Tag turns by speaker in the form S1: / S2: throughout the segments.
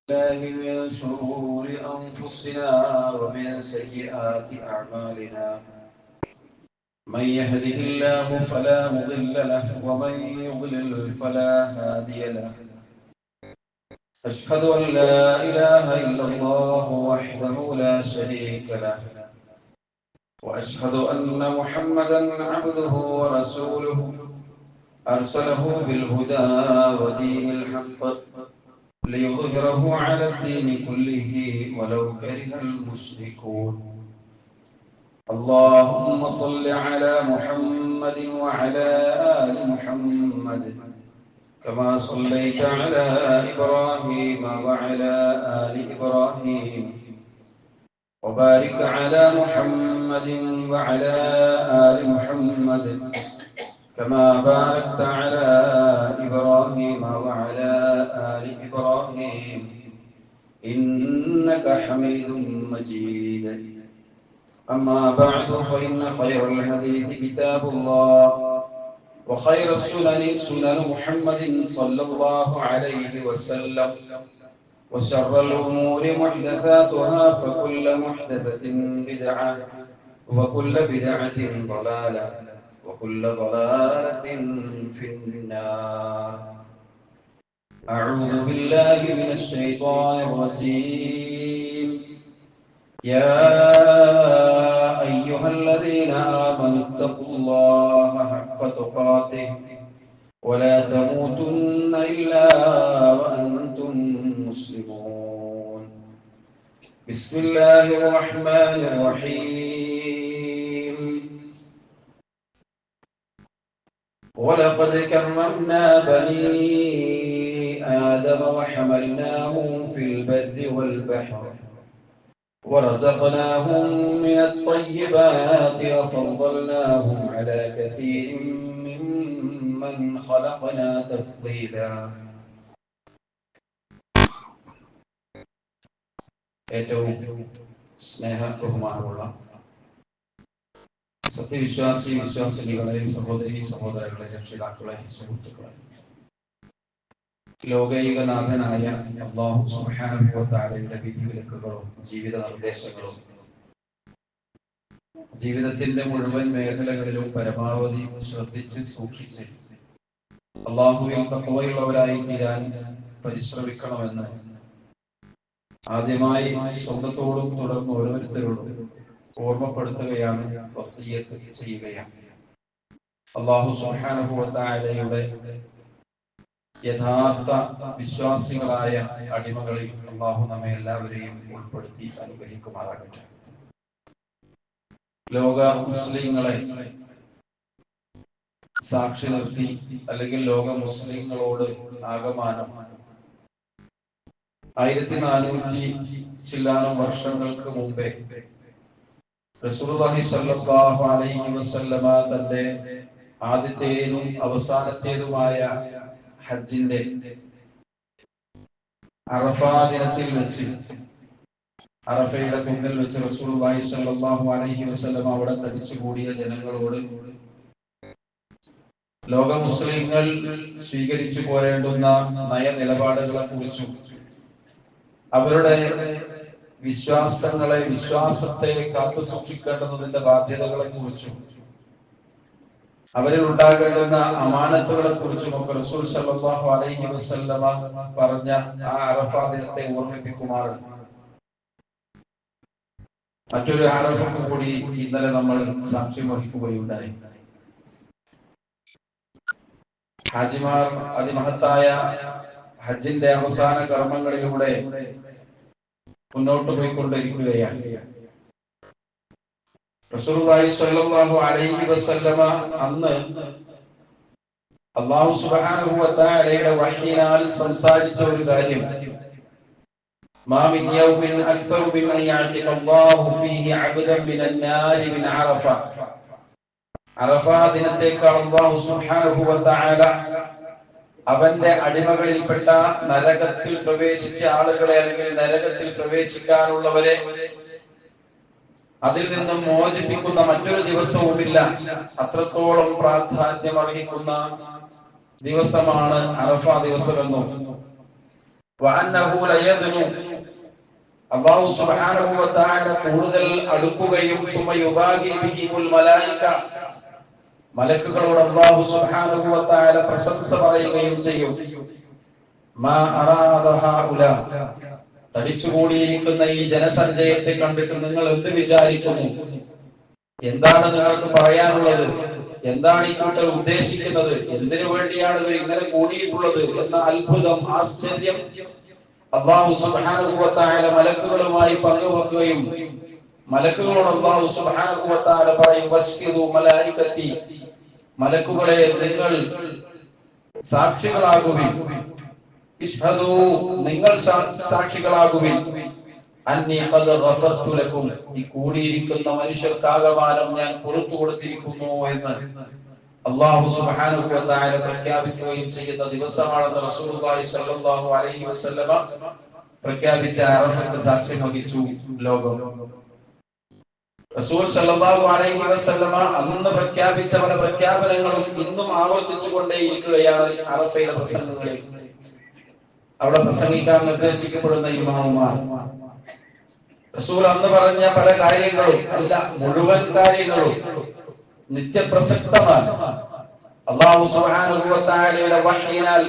S1: الله من شرور أنفسنا ومن سيئات أعمالنا. من يهده الله فلا مضل له ومن يضلل فلا هادي له. أشهد أن لا إله إلا الله وحده لا شريك له، وأشهد أن محمدا عبده ورسوله أرسله بالهدى ودين الحق ليظهره على الدين كله ولو كره المشركون. اللهم صل على محمد وعلى آل محمد كما صليت على إبراهيم وعلى آل إبراهيم، وبارك على محمد وعلى آل محمد كما باركت على إبراهيم وعلى آل إبراهيم إنك حميد مجيد. أما بعد فإن خير الحديث كتاب الله، وخير السنن سنن محمد صلى الله عليه وسلم، وشر الأمور محدثاتها فكل محدثة بدعة وكل بدعة ضلالة وكل ضلالة في النار. أعوذ بالله من الشيطان الرجيم. يا أيها الذين آمنوا اتقوا الله حق تقاته ولا تموتن إلا وأنتم مسلمون. بسم الله الرحمن الرحيم. ولقد كرمنا بني آدم وحملناهم في البر والبحر ورزقناهم من الطيبات وفضلناهم على كثير ممن خلقنا تفضيلا. ഏറ്റവും സ്നേഹ ബഹുമാനമുള്ള സത്യവിശ്വാസി വിശ്വാസിനികളെ, സഹോദരി സഹോദരങ്ങളെ, രക്ഷിതാക്കളെ, സുഹൃത്തുക്കളെ, ലോകൈകനാഥനായ അല്ലാഹു സുബ്ഹാനഹു വ തആലയുടെ വിധിവിലക്കുകളും ജീവിത നിർദ്ദേശങ്ങളും ജീവിതത്തിന്റെ മുഴുവൻ മേഖലകളിലും പരമാവധി ശ്രദ്ധിച്ച് സൂക്ഷിച്ച് അല്ലാഹുവിൽ തഖ്വയുള്ളവരായി തീരാൻ പരിശ്രമിക്കണമെന്ന് ആദ്യമായി സ്വന്തത്തോടും തുടർന്ന് ഓരോരുത്തരോടും ഓർമ്മപ്പെടുത്തുകയാണ്, വസിയ്യത്ത് ചെയ്യുകയാണ്. അല്ലാഹു സുബ്ഹാനഹു വ തആലയുടെ യഥാർത്ഥ വിശ്വാസികളായ അടിമകളിൽ അല്ലാഹു നമ്മെ എല്ലാവരെയും ഉൾപ്പെടുത്തി അനുഗ്രഹിക്കുമാറാകട്ടെ. ലോക മുസ്ലിങ്ങളെ സാക്ഷി നിർത്തി, അല്ലെങ്കിൽ ലോക മുസ്ലിങ്ങളോട് ആകമാനം 1400 ചില്ലാനം വർഷങ്ങൾക്ക് മുമ്പേ റസൂലുള്ളാഹി സ്വല്ലല്ലാഹു അലൈഹി വസല്ലമ തന്റെ ആദ്യത്തേതും അവസാനത്തേതുമായ ഹജ്ജിന്റെ അറഫാ ദിനത്തിൽ വെച്ച്, അറഫയുടെ കുന്നിൽ വെച്ച് റസൂലുള്ളാഹി സ്വല്ലല്ലാഹു അലൈഹി വസല്ലമ അവിടെ തടിച്ചുകൂടിയ ജനങ്ങളോട് ലോക മുസ്ലിങ്ങൾ സ്വീകരിച്ചു പോരേണ്ടുന്ന നയനിലപാടുകളെ കുറിച്ചും അവരുടെ വിശ്വാസത്തെ കാത്തു സൂക്ഷിക്കേണ്ടതിന്റെ ബാധ്യതകളെ കുറിച്ചും അവരിൽ ഉണ്ടാകേണ്ടുന്ന അമാനത്തുകളെ കുറിച്ചുമൊക്കെ റസൂൽ സല്ലല്ലാഹു അലൈഹി വസല്ലമ പറഞ്ഞ ആ അറഫാ ദിനത്തെ ഓർമ്മിപ്പിക്കുമാറ് മറ്റൊരു അറഫക്ക് കൂടി ഇന്നലെ നമ്മൾ സാക്ഷ്യം വഹിക്കുകയുണ്ടായി. ഹാജിമാർ അതിമഹത്തായ ഹജ്ജിന്റെ അവസാന കർമ്മങ്ങളിലൂടെ മുന്നോട്ട് പോയിക്കൊണ്ടിരിക്കുകയാണ്. റസൂലുള്ളാഹി സ്വല്ലല്ലാഹു അലൈഹി വസല്ലമ അന്ന് അല്ലാഹു സുബ്ഹാനഹു വ തആലയുടെ വഹ്യിനാൽ സംസാരിച്ച ഒരു കാര്യം, മാ മിൻ യൗമിൻ അക്സറു മിൻ അൻ യഅതിക അല്ലാഹു ഫീഹി അബ്ദൻ മിനൻ നാരി മിൻ അറഫ. അറഫാ ദിനത്തേക്കാൾ അല്ലാഹു സുബ്ഹാനഹു വ തആല അവന്റെ അടിമകളിൽപ്പെട്ട നരകത്തിൽ പ്രവേശിച്ച ആളുകളെ, അല്ലെങ്കിൽ നരകത്തിൽ പ്രവേശിക്കാനുള്ളവരെ അതിൽ നിന്നും മോചിപ്പിക്കുന്ന മറ്റൊരു ദിവസവുമില്ല. അത്രത്തോളം പ്രാധാന്യം അർഹിക്കുന്ന ദിവസമാണ് അറഫ ദിവസമെന്നും വഅന്നഹു ലയദ്നു അല്ലാഹു സുബ്ഹാനഹു വ തആല കൂടുതൽ അടുക്കുകയും സുമ യുബാഹി ബിഹിൽ മലായിക മലക്കുകളോട് അല്ലാഹു സുബ്ഹാനഹു വ തആല പ്രശംസ പറയുകയും ചെയ്യും. മാ അറാദ ഹഉല തടിച്ചുകൂടിയിരിക്കുന്ന ഈ ജനസഞ്ചയത്തെ കണ്ടിട്ട് നിങ്ങൾ എന്ത് വിചാരിക്കുന്നു? എന്താണ് നിങ്ങൾക്ക് പറയാനുള്ളത്? എന്താണ് ഈ കൂട്ടർ ഉദ്ദേശിക്കുന്നത്? എന്തിനു വേണ്ടിയാണ് ഇവർ ഇങ്ങനെ കൂടിയിട്ടുള്ളത് എന്ന അത്ഭുതം, ആശ്ചര്യം അല്ലാഹു സുബ്ഹാനഹു വ തആല മലക്കുകളുമായി പങ്കുവെക്കുകയും മലക്കുകളോട് അല്ലാഹു സുബ്ഹാനഹു വ തആല പറയും, വസ്കിദു മലായികതി, മലക്കുകളെ നിങ്ങൾ സാക്ഷികളാകുവിൻ, ഇശ്ഹദു നിങ്ങൾ സാക്ഷികളാകുവിൻ, അന്നി ഖദ് ഗഫർതു ലക്കും, ഈ കൂടിയിരിക്കുന്ന മനുഷ്യർക്കാകമാനം ഞാൻ പുറത്തു കൊടുത്തിരിക്കുന്നു എന്ന് അല്ലാഹു സുബ്ഹാനഹു വ തആല പ്രഖ്യാപിക്കുകയും ചെയ്യുന്ന ദിവസമാണെന്ന് റസൂലുള്ളാഹി സ്വല്ലല്ലാഹു അലൈഹി വസല്ലമ പ്രഖ്യാപിച്ച അറഫയ്ക്ക് സാക്ഷ്യം വഹിച്ചു ലോകം. റസൂൽ സല്ലല്ലാഹു അലൈഹി വസല്ലമ അന്ന് പ്രഖ്യാപിച്ച പല പ്രഖ്യാപനങ്ങളും ഇന്നും ആവർത്തിച്ചുകൊണ്ടേയിരിക്കുകയാണ് അറഫയിലെ പ്രസംഗങ്ങളിൽ. അവിടെ പ്രസംഗിക്കാൻ നിർദ്ദേശിക്കപ്പെടുന്ന ഇമാമുമാർ റസൂൽ അന്ന് പറഞ്ഞ പല കാര്യങ്ങളും അല്ല, മുഴുവൻ കാര്യങ്ങളും നിത്യപ്രസക്തമാണ്. അല്ലാഹു സുബ്ഹാനഹു വ തആലയുടെ വഹ്യിനാൽ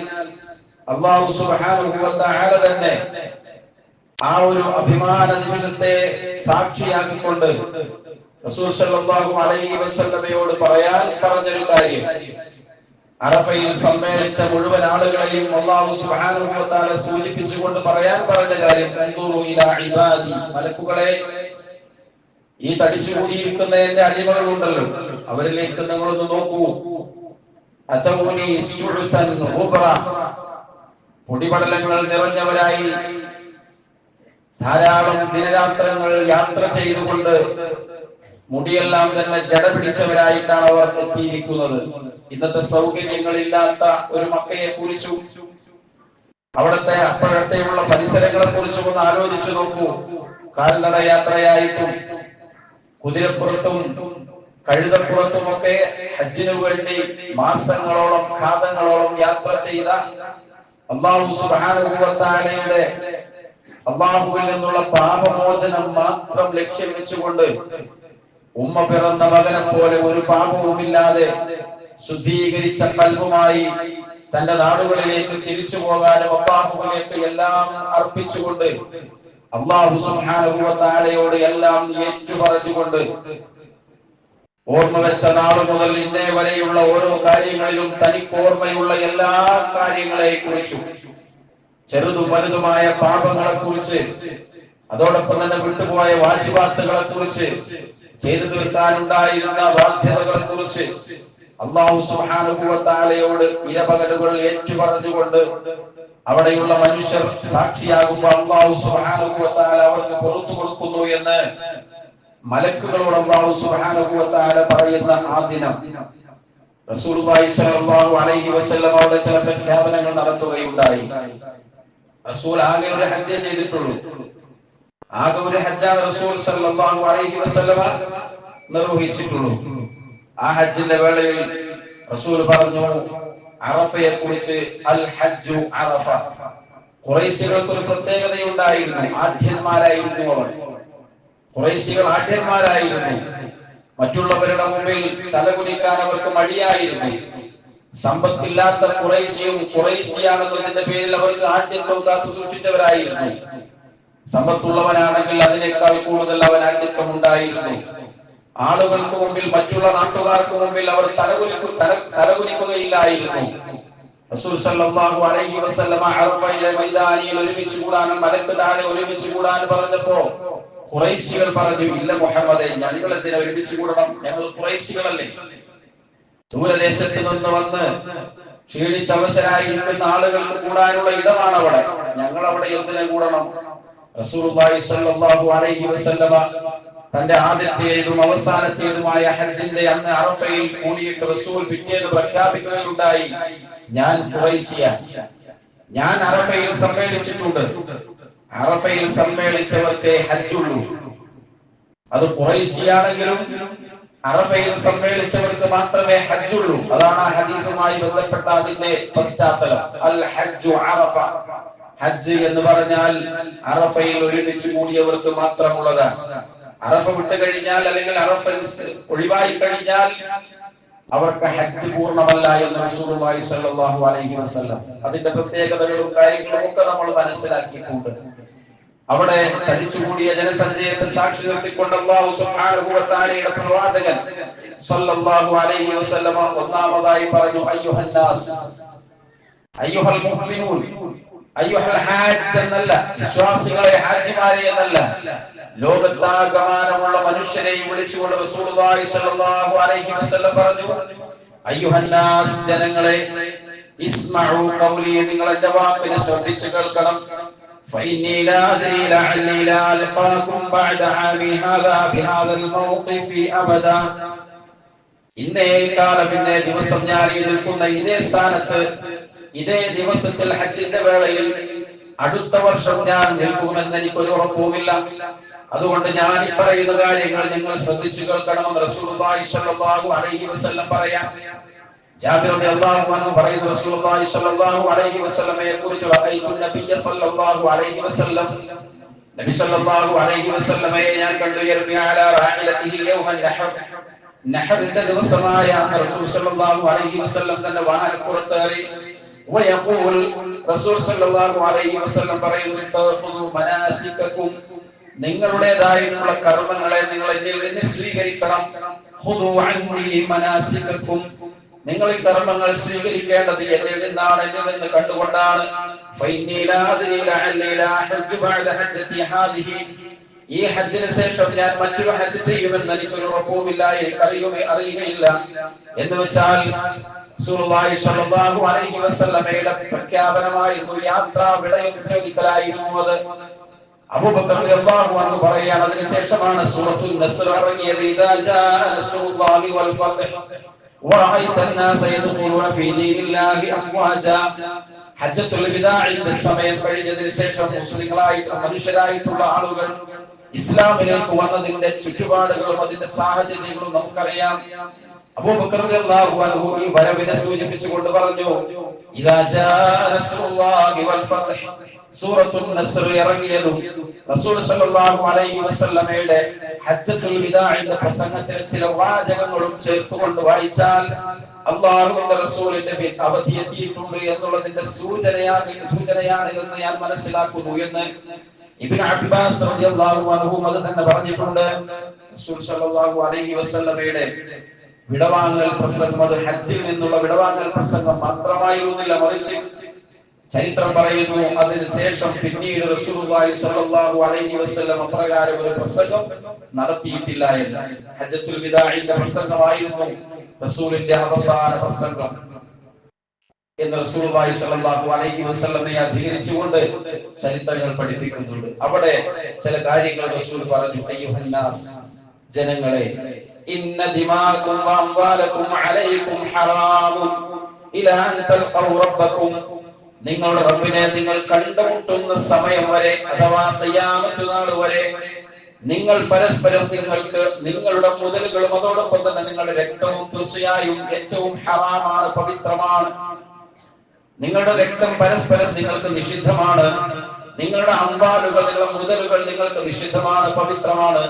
S1: അല്ലാഹു സുബ്ഹാനഹു വ തആല തന്നെ ആ ഒരു അഭിമാന നിമിഷത്തെ സാക്ഷിയാക്കിക്കൊണ്ട് റസൂൽ സല്ലല്ലാഹു അലൈഹി വസല്ലമയോട് പറയാൻ പറഞ്ഞൊരു കാര്യം, അറഫയിൽ സമ്മേളിച്ച മുഴുവൻ ആളുകളെയും അല്ലാഹു സുബ്ഹാനഹു വ തആല സൂചിപ്പിച്ചുകൊണ്ട് പറയാൻ പറഞ്ഞ കാര്യം, അൻദുറു ഇലാ ഇബാദി, മലക്കുകളെ ഈ തടിച്ചുകൂടിയിരിക്കുന്ന എന്റെ അടിമകളുണ്ടല്ലോ, അവരിലേക്ക് നിങ്ങളൊന്ന് നോക്കൂ. അതൗനി ശുഉസൻ ഖുബ്റ, പൊടിപടലങ്ങൾ നിറഞ്ഞവരായി ധാരാളം ദിനരാത്രങ്ങൾ യാത്ര ചെയ്തുകൊണ്ട് മുടിയെല്ലാം തന്നെ ജട പിടിച്ചവരായിട്ടാണ് അവർ എത്തിയിരിക്കുന്നത്. ഇന്നത്തെ സൗകര്യങ്ങളില്ലാത്ത ഒരു മക്കയെ കുറിച്ചും അവിടുത്തെ അപ്പോഴത്തെയുള്ള പരിസരങ്ങളെ കുറിച്ചും ഒന്ന് ആലോചിച്ചു നോക്കൂ. കാൽനട യാത്രയായിട്ടും കുതിരപ്പുറത്തും കഴുതപ്പുറത്തുമൊക്കെ ഹജ്ജിനു വേണ്ടി മാസങ്ങളോളം കാതങ്ങളോളം യാത്ര ചെയ്ത അല്ലാഹു സുബ്ഹാനഹു വ തആലയുടെ അല്ലാഹുവിൽ നിന്നുള്ള പാപമോചനം മാത്രം ലക്ഷ്യം വെച്ചുകൊണ്ട് ഉമ്മ പിറന്ന മകനെ പോലെ ഒരു പാപവുമില്ലാതെ ശുദ്ധീകരിച്ച കൽബുമായി തന്റെ നാടുകളിലേക്ക് തിരിച്ചു പോകാനും അല്ലാഹുവിലേക്ക് എല്ലാം അർപ്പിച്ചുകൊണ്ട് അല്ലാഹു സുബ്ഹാനഹു വ തആലയോട് എല്ലാം ഏറ്റുപറഞ്ഞുകൊണ്ട് ഓർമ്മ വെച്ച നാളു മുതൽ ഇന്നേ വരെയുള്ള ഓരോ കാര്യങ്ങളിലും തനിക്ക് ഓർമ്മയുള്ള എല്ലാ കാര്യങ്ങളെ കുറിച്ചും, ചെറുതും വലുതുമായ പാപങ്ങളെ കുറിച്ച്, അതോടൊപ്പം തന്നെ വിട്ടുപോയ വാജിബാത്തുകളെ കുറിച്ച്, ചെയ്തു തീർക്കാനുണ്ടായിരുന്ന ബാധ്യതകളെ കുറിച്ച് അല്ലാഹു സുബ്ഹാനഹു വ തആലയോട് ഇരപകലുകൾ ഏറ്റുപറഞ്ഞുകൊണ്ട് അവിടെയുള്ള മനുഷ്യർ സാക്ഷിയാകുമ്പോൾ അല്ലാഹു സുബ്ഹാനഹു വ തആല അവർക്ക് പുറത്തു കൊടുക്കുന്നു എന്ന് മലക്കുകളോട് അല്ലാഹു സുബ്ഹാനഹു വ തആല പറയുന്ന ആ ദിനം റസൂലുള്ളാഹി സ്വല്ലല്ലാഹു അലൈഹി വസല്ലം അവിടെ ചില പ്രഖ്യാപനങ്ങൾ നടത്തുകയുണ്ടായി. റസൂൽ ആകെ ഒരു ഹജ്ജ് ചെയ്തിട്ടുള്ളൂ. ആകെ ഒരു ഹജ്ജാണ് റസൂൽ സല്ലല്ലാഹു അലൈഹി വസല്ലം നിർവഹിച്ചിട്ടുള്ളൂ. ആ ഹജ്ജിന്റെ വേളയിൽ റസൂൽ പറഞ്ഞു അറഫയെ കുറിച്ച്, അൽ ഹജ്ജു അറഫ. ഖുറൈശികൾക്ക് ഒരു പ്രത്യേകതയുണ്ടായിരുന്നു, ആഢ്യന്മാരായിരുന്നു അവർ. ഖുറൈശികൾ ആഢ്യന്മാരായിരുന്നു. മറ്റുള്ളവരുടെ മുമ്പിൽ തലകുനിക്കാൻ അവർക്ക് മടിയായിരുന്നു. സമ്പത്തില്ലാത്ത ഖുറൈശിയും ഖുറൈശിയാണെന്നതിന്റെ പേരിൽ അവർക്ക് ആഢ്യത്വം കാത്തു സൂക്ഷിച്ചവരായിരുന്നു. സമ്പത്തുള്ളവനാണെങ്കിൽ അതിനേക്കാൾ കൂടുതൽ അവൻ ആഢ്യത്വം ഉണ്ടായിരുന്നു. ആളുകൾക്ക് മുമ്പിൽ, മറ്റുള്ള നാട്ടുകാർക്ക് മുമ്പിൽ അവർ തലകുനിക്കുകയില്ലായിരുന്നു. റസൂൽ സല്ലല്ലാഹു അലൈഹി വസല്ലം അറഫയിലെ മൈതാനിയിൽ ഒരുമിച്ച് കൂടാൻ, മലക്ക് താഴെ ഒരുമിച്ച് കൂടാൻ പറഞ്ഞപ്പോ ഖുറൈശികൾ പറഞ്ഞു, ഇല്ല മുഹമ്മദേ, ഞങ്ങൾ എന്തിനാ ഒരുമിച്ച് കൂടണം? ഞങ്ങൾ ഖുറൈശികളല്ലേ, ദൂരദേശത്ത് നിന്ന് വന്ന് ക്ഷീണിച്ചവശരായിരിക്കുന്ന ആളുകൾക്ക് കൂടാനുള്ള ഇടമാണ് അവിടെ, ഞങ്ങൾ അവിടെ എന്തിനു കൂടണം? റസൂലുള്ളാഹി സ്വല്ലല്ലാഹു അലൈഹി വസല്ലമ തന്റെ ആദ്യത്തേതും അവസാനത്തേതുമായ ഹജ്ജിന്റെ അന്ന് അറഫയിൽ കൂടിയിട്ട് റസൂൽ പിറ്റേന്ന് പ്രഖ്യാപിക്കുകയുണ്ടായി, ഞാൻ ഖുറൈശിയാണ്, ഞാൻ അറഫയിൽ സമ്മേളിച്ചിട്ടുണ്ട്. അറഫയിൽ സമ്മേളിച്ചവർക്ക് ഹജ്ജുള്ളൂ. അത് ഖുറൈശിയാണെങ്കിലും അറഫയിൽ സമ്മേളിച്ചവർക്ക് മാത്രമേ ഹജ്ജുള്ളൂ. അതാണ് ആ ഹദീസുമായി ബന്ധപ്പെട്ട അതിന്റെ പശ്ചാത്തലം. അൽ ഹജ്ജു അറഫ, ഹജ്ജ് എന്ന് പറഞ്ഞാൽ അറഫയിൽ ഒരുമിച്ച് കൂടിയവർക്ക് മാത്രമുള്ളതാണ്. അറഫ വിട്ട് കഴിഞ്ഞാൽ അല്ലെങ്കിൽ അറഫ ഒഴിവായി കഴിഞ്ഞാൽ അവർക്ക് ഹജ്ജ് പൂർണ്ണമല്ല എന്ന് റസൂലുള്ളാഹി സ്വല്ലല്ലാഹു അലൈഹി വസല്ലം അതിന്റെ പ്രത്യേകതകളും കാര്യങ്ങളും ഒക്കെ നമ്മൾ മനസ്സിലാക്കിയിട്ടുണ്ട്. അവിടെ തടിച്ചുകൂടിയ ജനസഞ്ചയത്തെ സാക്ഷി നിർത്തിക്കൊണ്ട് അല്ലാഹു സുബ്ഹാനഹു വ തആലയുടെ പ്രവാചകൻ സ്വല്ലല്ലാഹു അലൈഹി വസല്ലം ഒന്നാമതായി പറഞ്ഞു, അയ്യുഹന്നാസ്, അയ്യുഹൽ മുഅ്മിനൂൻ, അയ്യുഹൽ ഹാജ് എന്നല്ല, വിശ്വാസികളെ ഹാജിമാരെ എന്നല്ല, ലോകത്താകമാനമുള്ള മനുഷ്യരെ വിളിച്ചുകൊണ്ട് റസൂലുള്ളാഹി സ്വല്ലല്ലാഹു അലൈഹി വസല്ലം പറഞ്ഞു, അയ്യുഹന്നാസ്, ജനങ്ങളെ, ഇസ്മഉ ഖൗലി, നിങ്ങൾ എന്റെ വാക്കിനെ ശ്രദ്ധിച്ചു കേൾക്കണം. فإني لا أدري لعلي لا ألقاكم بعد عامي هذا بهذا الموقف أبدا. ഇന്നേ കാലം ഇന്നേ ദിവസം ഞാൻ ഈ നിൽക്കുന്ന ഇതേ സ്ഥാനത്ത് ഇതേ ദിവസത്തിൽ ഹജ്ജിന്റെ വേളയിൽ അടുത്ത വർഷം ഞാൻ നിൽക്കുമെന്ന് എനിക്കൊരു ഉറപ്പുമില്ല. അതുകൊണ്ട് ഞാൻ ഈ പറയുന്ന കാര്യങ്ങൾ നിങ്ങൾ ശ്രദ്ധിച്ചു കേൾക്കണമെന്ന് റസൂലുള്ളാഹി സ്വല്ലല്ലാഹു അലൈഹി വസല്ലം പറയാം. ജാബിർ റളിയല്ലാഹു അൻഹു പറയുന്നു, റസൂലുള്ളാഹി സ്വല്ലല്ലാഹു അലൈഹി വസല്ലമയെ കുറിച്ച് റഅയ്തു നബിയ സ്വല്ലല്ലാഹു അലൈഹി വസല്ലം, നബി സ്വല്ലല്ലാഹു അലൈഹി വസല്ലമയെ ഞാൻ കണ്ടു, യർമി അലാ റാഹിലതിഹി യൗമൻ നഹർ, നഹറിന്റെ ദിവസമായ റസൂൽ സ്വല്ലല്ലാഹു അലൈഹി വസല്ലം തന്റെ വാഹനപ്പുറത്തേറി, വയഖൂൽ, റസൂൽ സ്വല്ലല്ലാഹു അലൈഹി വസല്ലം പറയുന്നു, തഖുദു മനാസികകും, നിങ്ങളുടേതായിട്ടുള്ള കർമ്മങ്ങളെ നിങ്ങൾ എന്നിൽ നിന്ന് സ്വീകരിക്കണം. ഖുദു അന്നി മനാസികകും, നിങ്ങൾ ഈ കർമ്മങ്ങൾ സ്വീകരിക്കേണ്ടത് എന്നിൽ നിന്നാണ്, എന്നിൽ നിന്ന് കണ്ടുകൊണ്ടാണ്. ഫഇന്നി ലാ അദ്രി ലഅല്ലി ലാ ഹജ്ജു ബഅദ ഹജ്ജതി ഹാദിഹി, ഈ ഹജ്ജിന് ശേഷം ഞാൻ മറ്റൊരു ഹജ്ജ് ചെയ്യുമെന്ന് എനിക്കൊരു ഉറപ്പുമില്ല, അറിയുകയില്ല. എന്ന് വെച്ചാൽ റസൂലുള്ളാഹി സ്വല്ലല്ലാഹു അലൈഹി വസല്ലമയുടെ പ്രഖ്യാപനമായിരുന്നു യാത്രാ വിടയം ചോദിക്കലായിരുന്നു അത്. അബൂബക്കർ റളിയല്ലാഹു അൻഹു പറയാണ്, അതിനുശേഷമാണ് സൂറത്തുൽ നസ്ർ ഇറങ്ങിയത്. ഇദാ ജാഅ നസ്റുല്ലാഹി വൽ ഫത്ഹ് വറഅയ്ത അന്നാസ യദ്ഖുലൂന ഫീ ദീനില്ലാഹി അഫ്വാജാ. ഹജ്ജത്തുൽ വിദാഇന്റെ സമയം കഴിഞ്ഞതിന് ശേഷം മുസ്ലിങ്ങളായിട്ടുള്ള മനുഷ്യരായിട്ടുള്ള ആളുകൾ ഇസ്ലാമിലേക്ക് വന്നതിന്റെ ചുറ്റുപാടുകളും അതിന്റെ സാഹചര്യങ്ങളും നമുക്കറിയാം. അബൂബക്കർ റളിയല്ലാഹു അൻഹു ഈ വരവിനെ സൂചിപ്പിച്ചുകൊണ്ട് പറഞ്ഞു, ഇദാ ജാഅ നസ്റുല്ലാഹി വൽ ഫത്ഹ്, സൂറത്തുൽ നസ്ർ ഇറങ്ങിയതും റസൂൽ സല്ലല്ലാഹു അലൈഹി വസല്ലമയുടെ ഹജ്ജത്തുൽ വിദാഇന്റെ പ്രസംഗത്തിൽ ചില വാചകങ്ങളും ചേർത്തുകൊണ്ട് വായിച്ചാൽ അല്ലാഹുവിന്റെ റസൂലിന്റെ അവധി എത്തിയിട്ടുണ്ട് എന്നുള്ളതിന്റെ സൂചനയാണ് എന്ന് ഞാൻ മനസ്സിലാക്കുന്നു എന്ന് ഇബ്നു അബ്ബാസ് റളിയല്ലാഹു അൻഹു അത് തന്നെ പറഞ്ഞിട്ടുണ്ട്. റസൂൽ സല്ലല്ലാഹു അലൈഹി വസല്ലമയുടെ വിടവാങ്ങൽ പ്രസംഗം അത് ഹജ്ജിൽ നിന്നുള്ള വിടവാങ്ങൽ പ്രസംഗം മാത്രമായിരുന്നില്ല, മറിച്ച് ചരിത്രം പറയുന്നു അതിനുശേഷം പിന്നീട് റസൂലുള്ളാഹി സ്വല്ലല്ലാഹു അലൈഹി വസല്ലം അപ്രകാരം ഒരു പ്രസംഗം നടത്തിയിട്ടില്ല എന്ന്. ഹജ്ജത്തുൽ വിദാഇന്റെ പ്രസംഗമായിരുന്നു റസൂലിന്റെ അവസാന പ്രസംഗം എന്ന് റസൂലുള്ളാഹി സ്വല്ലല്ലാഹു അലൈഹി വസല്ലമയെ അധികരിച്ചുകൊണ്ട് ചരിത്രങ്ങൾ പഠിപ്പിക്കുന്നുണ്ട്. അവിടെ ചില കാര്യങ്ങൾ റസൂൽ പറഞ്ഞു, അയ്യുഹന്നാസ്, ജനങ്ങളെ, ഇന്ന ദിമാഅകും വ അംവാലകും അലൈക്കും ഹറാമുൻ ഇലാ അൻ തൽഖൗ റബ്ബകും, നിങ്ങളുടെ റബ്ബിനെ നിങ്ങൾ കണ്ടുമുട്ടുന്ന സമയം വരെ അഥവാ ഖിയാമത്ത് നാൾ വരെ നിങ്ങൾ പരസ്പരം നിങ്ങൾക്ക് നിങ്ങളുടെ മുതലുകളും അതോടൊപ്പം തന്നെ നിങ്ങളുടെ രക്തവും തീർച്ചയായും ഏറ്റവും ഹറാമാണ്, പവിത്രമാണ്. നിങ്ങളുടെ രക്തം പരസ്പരം നിങ്ങൾക്ക് നിഷിദ്ധമാണ്, നിങ്ങളുടെ അമ്പാലുകൾ, നിങ്ങളുടെ മുതലുകൾ നിങ്ങൾക്ക് നിഷിദ്ധമാണ്, പവിത്രമാണ്.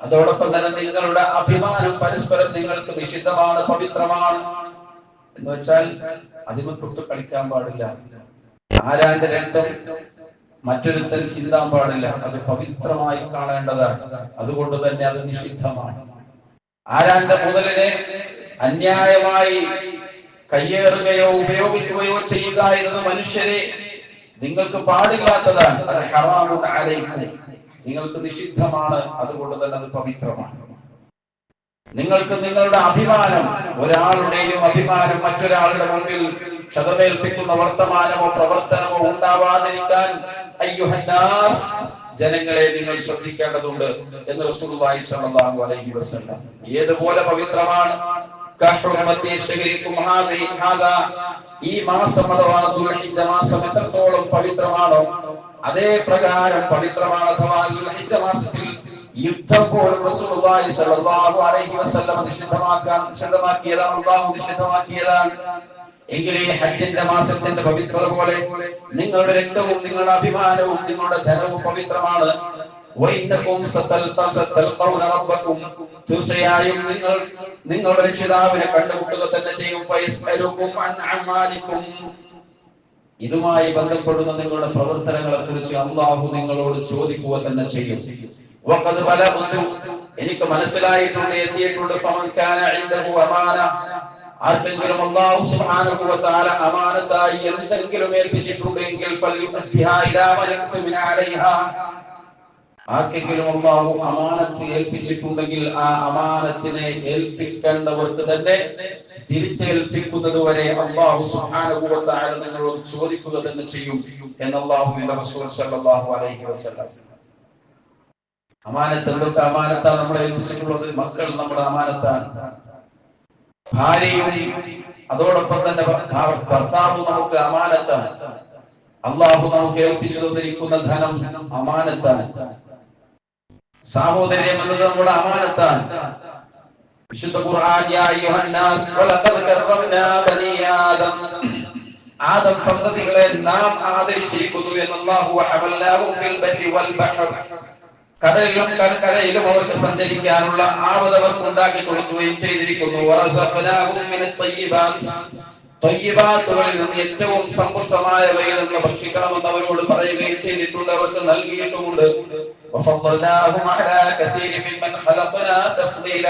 S1: അതോടൊപ്പം തന്നെ നിങ്ങളുടെ അഭിമാനം പരസ്പരം നിങ്ങൾക്ക് നിഷിദ്ധമാണ്, പവിത്രമാണ്. എന്ന് വെച്ചാൽ അതിന് തൊട്ട് കളിക്കാൻ പാടില്ല. ആരാന്റെ രക്തം മറ്റൊരുത്തൻ ചിന്താൻ പാടില്ല, അത് പവിത്രമായി കാണേണ്ടതാണ്. അതുകൊണ്ട് തന്നെ അത് നിഷിദ്ധമാണ്. ആരാന്റെ മുതലിനെ അന്യായമായി കയ്യേറുകയോ ഉപയോഗിക്കുകയോ ചെയ്യുക എന്നത് മനുഷ്യരെ നിങ്ങൾക്ക് പാടില്ലാത്തതാണ്. അത് ഹറാമുൻ അലൈക്കും, നിങ്ങൾക്ക് നിഷിദ്ധമാണ്. അതുകൊണ്ട് തന്നെ അത് പവിത്രമാണ്. നിങ്ങൾക്ക് നിങ്ങളുടെ അഭിമാനം, ഒരാളുടെയും അഭിമാനം മറ്റൊരാളുടെ മുമ്പിൽ ക്ഷതമേൽപ്പിക്കുന്ന വർത്തമാനമോ പ്രവർത്തനമോ ഉണ്ടാവാതിരിക്കാൻ അയ്യുഹന്നാസ്, ജനങ്ങളെ നിങ്ങൾ ശ്രദ്ധിക്കേണ്ടതുണ്ട് എന്ന് റസൂലുള്ളാഹി സ്വല്ലല്ലാഹു അലൈഹി വസല്ലം. ഏതുപോലെ പവിത്രമാണ് ഈ മാസം അഥവാ ദുൽഹിജ്ജ മാസം എത്രത്തോളം പവിത്രമാണോ അതേ പ്രകാരം പവിത്രമാണ്. അഥവാ ദുൽഹിജ്ജ മാസത്തിൽ യുദ്ധം പോലും റസൂലുള്ളാഹി സ്വല്ലല്ലാഹു അലൈഹി വസല്ലം നിഷിദ്ധമാക്കിയതാണ്, അല്ലാഹു നിഷിദ്ധമാക്കിയതാണ്. എങ്കിൽ ഈ ഹജ്ജിന്റെ മാസത്തിന്റെ പവിത്രത പോലെ നിങ്ങളുടെ രക്തവും നിങ്ങളുടെ അഭിമാനവും നിങ്ങളുടെ ധനവും പവിത്രമാണ്. തീർച്ചയായും നിങ്ങൾ നിങ്ങളുടെ രക്ഷിതാവിനെ കണ്ടുമുട്ടുക തന്നെ ചെയ്യും. ഇതുമായി ബന്ധപ്പെടുന്ന നിങ്ങളുടെ പ്രവർത്തനങ്ങളെ കുറിച്ച് അല്ലാഹു നിങ്ങളോട് ചോദിക്കുക തന്നെ ചെയ്യും. എനിക്ക് മനസ്സിലായിട്ടുണ്ട്, എത്തിയിട്ടുണ്ട്. ആർക്കെങ്കിലും അല്ലാഹു സുബ്ഹാനഹു വ തആല അമാനത്തായി എന്തെങ്കിലും ഏൽപ്പിച്ചിട്ടുണ്ടെങ്കിൽ ആർക്കെങ്കിലും അല്ലാഹു അമാനത്ത് ഏൽപ്പിച്ചിട്ടുണ്ടെങ്കിൽ ആ അമാനത്തിനെ ഏൽപ്പിക്കേണ്ടവർക്ക് തന്നെ തിരിച്ചേൽപ്പിക്കുന്നത് വരെ അല്ലാഹു സുബ്ഹാനഹു വ തആല നിങ്ങളോട് ചോദിക്കുക തന്നെ ചെയ്യും എന്ന് അല്ലാഹുവിന്റെ റസൂൽ സല്ലല്ലാഹു അലൈഹി വസല്ലം. അമാനത്ത് എന്തൊക്കെ അമാനത്താണ് നമ്മളെ ഏൽപ്പിച്ചിട്ടുള്ളത്? മക്കൾ നമ്മുടെ അമാനത്താണ്, ഭാര്യയും അതോടൊപ്പം തന്നെ ഭർത്താവും നമുക്ക് അമാനത്താണ്, അല്ലാഹു നമുക്ക് ഏൽപ്പിച്ചു തന്നിരിക്കുന്ന ധനം അമാനത്താണ്, സാഹോദര്യം എന്നത് നമ്മുടെ അമാനത്താണ്. വിശുദ്ധ ഖുർആൻ യാ അയ്യുഹന്നാസ് വലഖദ് കറംനാ ബനീ ആദം, ആദം സന്തതികളെ നാം ആദരിച്ചിരിക്കുന്നു എന്ന് അല്ലാഹു വഹമൽനാഹും ഫിൽ ബർരി വൽ ബഹർ, കടലിലും കരയിലും അവർക്ക് സഞ്ചരിക്കാനുള്ള ആവതവർക്ക് ഉണ്ടാക്കി കൊടുക്കുകയും ചെയ്തിരിക്കുന്നു. വറസഖനാഹും മിനത് തയ്യിബാത്ത്, തയ്യിബാത്തുകളിൽ നിന്ന് ഏറ്റവും സമ്പുഷ്ടമായവയിൽ നിന്ന് ഭക്ഷിക്കണമെന്ന് അവരോട് പറയുകയും ചെയ്തിട്ടുണ്ട്, അവർക്ക് നൽകിയിട്ടുമുണ്ട്. വഫദ്ദൽനാഹും അലാ കസീരിൻ മിമ്മൻ ഖലഖനാ തഫ്ദീല,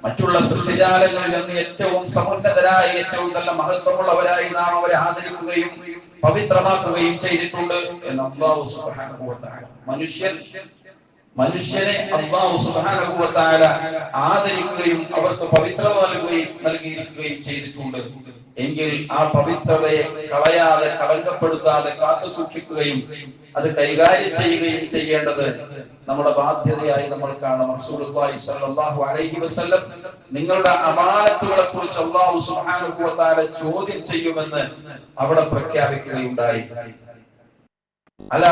S1: മറ്റുള്ള സൃഷ്ടിജാലങ്ങളിൽ നിന്ന് ഏറ്റവും സമുന്നതരായി ഏറ്റവും നല്ല മഹത്വമുള്ളവരായി നാം അവരെ ആദരിക്കുകയും പവിത്രമാക്കുകയും ചെയ്തിട്ടുണ്ട് എന്ന് അല്ലാഹു സുബ്ഹാനഹു വ തആല. മനുഷ്യനെ അല്ലാഹു സുബ്ഹാനഹു വ തആല ആദരിക്കുകയും അവർക്ക് പവിത്രത നൽകിയിരിക്കുകയും ചെയ്തിട്ടുണ്ട്. എങ്കിൽ ആ പവിത്രതയെ കളയാതെ കളങ്കപ്പെടുത്താതെ കാത്തു സൂക്ഷിക്കുകയും അത് കൈകാര്യം ചെയ്യുകയും ചെയ്യേണ്ടത് നമ്മുടെ ബാധ്യതയായി നമ്മൾ കാണണം. റസൂലുള്ളാഹി സ്വല്ലല്ലാഹു അലൈഹി വസല്ലം നിങ്ങളുടെ അമാനത്തുകളെ കുറിച്ച് അല്ലാഹു സുബ്ഹാനഹു വ തആല ചോദ്യം ചെയ്യുമെന്ന് അവിടെ പ്രഖ്യാപിക്കുകയുണ്ടായി. അല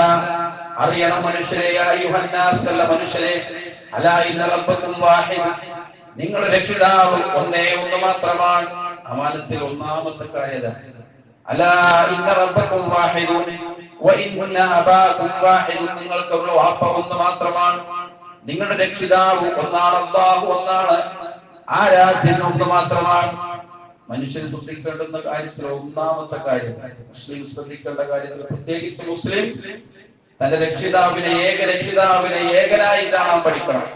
S1: അറിയണം മനുഷ്യരെ, യാ അയ്യുഹന്നാസ്, അല്ല മനുഷ്യരെ, അലാ ഇന്ന റബ്ബക്കും വാഹിദ്, നിങ്ങളുടെ രക്ഷിതാവ് ഒന്നേ ഒന്ന് മാത്രമാണ്. അമാനത്തിൽ ഒന്നാമത്തെ കാര്യം അലാ ഇന്ന റബ്ബക്കും വാഹിദുൻ വ ഇന്ന അബാക്കും വാഹിദുൻ, നിങ്ങൾക്കുള്ള വാപ്പ ഒന്ന് മാത്രമാണ്, നിങ്ങളുടെ രക്ഷിതാവ് ഒന്നാണ്, അല്ലാഹു ഒന്നാണ്, ആരാധ്യൻ ഒന്ന് മാത്രമാണ്. മനുഷ്യൻ ശ്രദ്ധിക്കേണ്ടുന്ന കാര്യത്തിൽ ഒന്നാമത്തെ കാര്യം, മുസ്ലിം ശ്രദ്ധിക്കേണ്ട കാര്യത്തിൽ പ്രത്യേകിച്ച് മുസ്ലിം തന്റെ രക്ഷിതാവിനെ ഏകനായി കാണാൻ പഠിക്കണം.